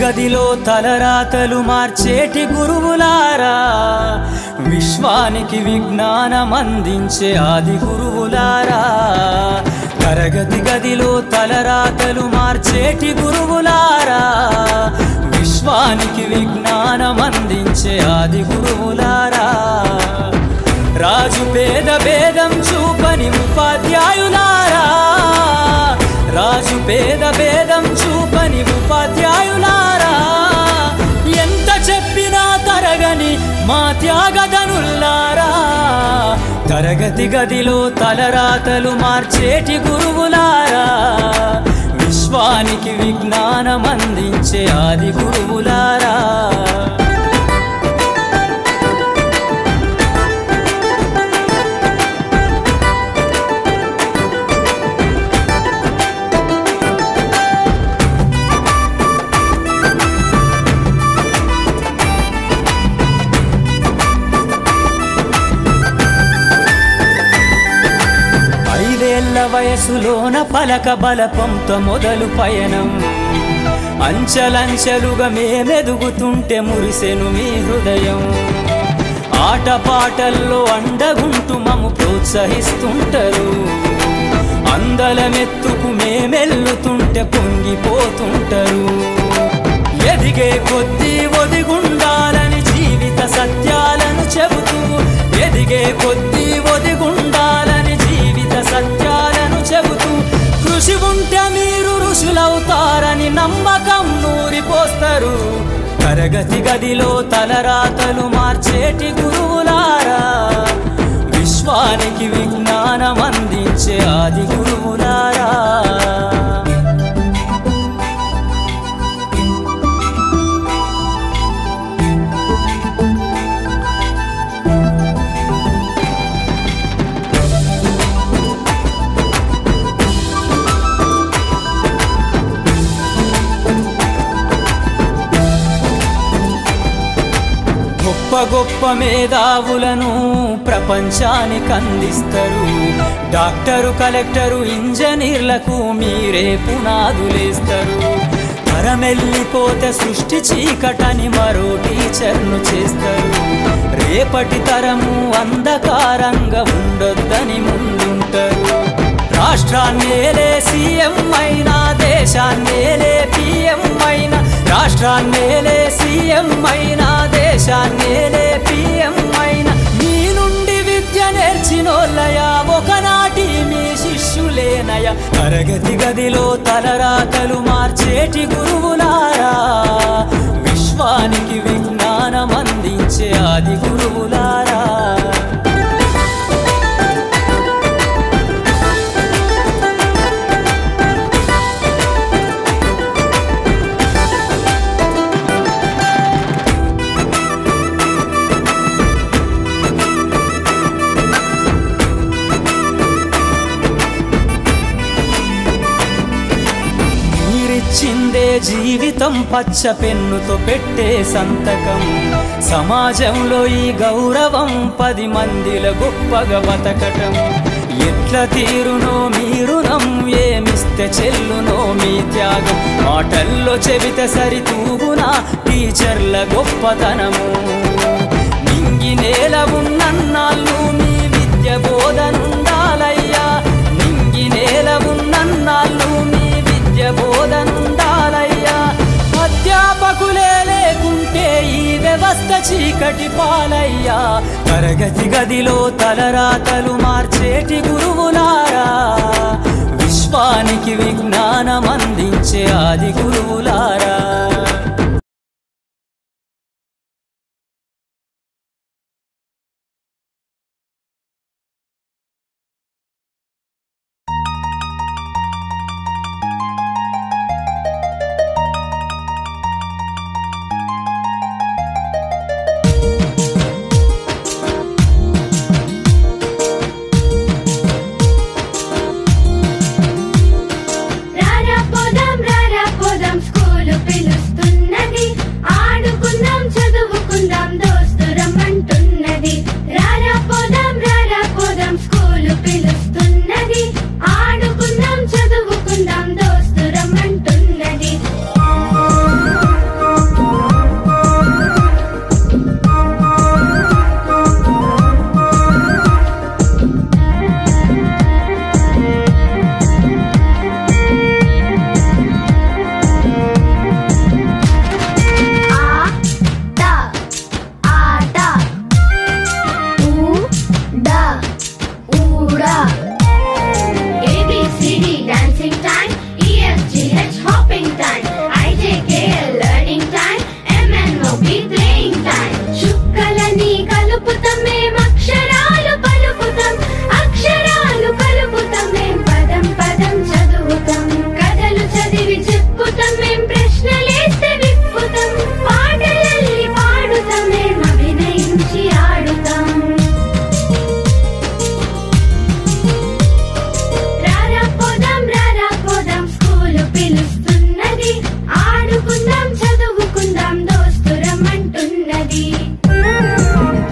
గదిలో తలరాతలు మార్చేటి గురువులారా, విశ్వానికి విజ్ఞానం అందించే ఆది గురువులారా. తరగతి గదిలో తలరాతలు మార్చేటి గురువులారా, విశ్వానికి విజ్ఞానం అందించే ఆది గురువులారా. రాజు పేద భేదం చూపని ఉపాధ్యాయులారా, రాజు పేద భేదం చూపని ఉపాధ్యాయులారా. ఎంత చెప్పినా తరగని మా త్యాగధనుల్లారా, తరగతి గదిలో తలరాతలు మార్చేటి గురువులారా, విశ్వానికి విజ్ఞానం అందించే ఆది గురువులారా. వయసులోన పలక బలపంతో మొదలు పయనం, అంచలంచెలుగా మేమెదుగుతుంటే మురిసెను మీ హృదయం. ఆటపాటల్లో అండగుంటూ మము ప్రోత్సహిస్తుంటారు, అందలమెత్తుకు మేమెల్లుతుంటే పొంగిపోతుంటారు. ఎదిగే కొద్దీ ఒదిగుండాలని జీవిత సత్యాలను చెబుతూ, ఎదిగే కొద్దీ ఒదిగుండాలని జీవిత సత్యాలను చెబుతూ, కృషి ఉంటే మీరు ఋషులవుతారని నమ్మకం నూరిపోస్తారు. తరగతి గదిలో తలరాతలు మార్చేటి గురువులారా, విశ్వానికి విజ్ఞానం అందించే ఆది గురువులారా. గొప్ప గొప్ప మేధావులను ప్రపంచానికి అందిస్తారు. డాక్టరు, కలెక్టరు, ఇంజనీర్లకు మీరే పునాదులేస్తారు. తరమెల్లిపోతే సృష్టి చీకటని మరో టీచర్ను చేస్తారు. రేపటి తరము అంధకారంగా ఉండొద్దని ముందుంటారు. రాష్ట్రాన్నేలే సీఎం అయినా, దేశాన్నేలే పిఎం అయినా, రాష్ట్రాన్నేలే సీఎం అయినా, దేశాన్నేలే పిఎం అయినా, మీ నుండి విద్య నేర్చినోళ్ళయా, ఒకనాటి మీ శిష్యులేనయా. తరగతి గదిలో తలరాతలు మార్చేటి గురువులారా, విశ్వానికి విజ్ఞానం అందించే ఆది గురువులారా. చిందే జీవితం పచ్చ పెన్నుతో పెట్టే సంతకం, సమాజంలో ఈ గౌరవం 10 మందిల గొప్పగా బతకటం. ఎట్ల తీరునో మీ రుణం, ఏమిస్తే చెల్లునో మీ త్యాగం. మాటల్లో చెబితే సరితూగునా టీచర్ల గొప్పతనము. నింగి నేల ఉన్నన్నాళ్ళు మీ విద్య బోధనుండాలయ్యా, నింగి నేల ఉన్నన్నాళ్ళు మీ విద్య బోధనుండాలయ్యా. అధ్యాపకులే లేకుంటే ఈ వ్యవస్థ చీకటి పాలయ్యా. తరగతి గదిలో తలరాతలు మార్చేటి గురువులారా, విశ్వానికి విజ్ఞానం అందించే ఆది గురువులారా.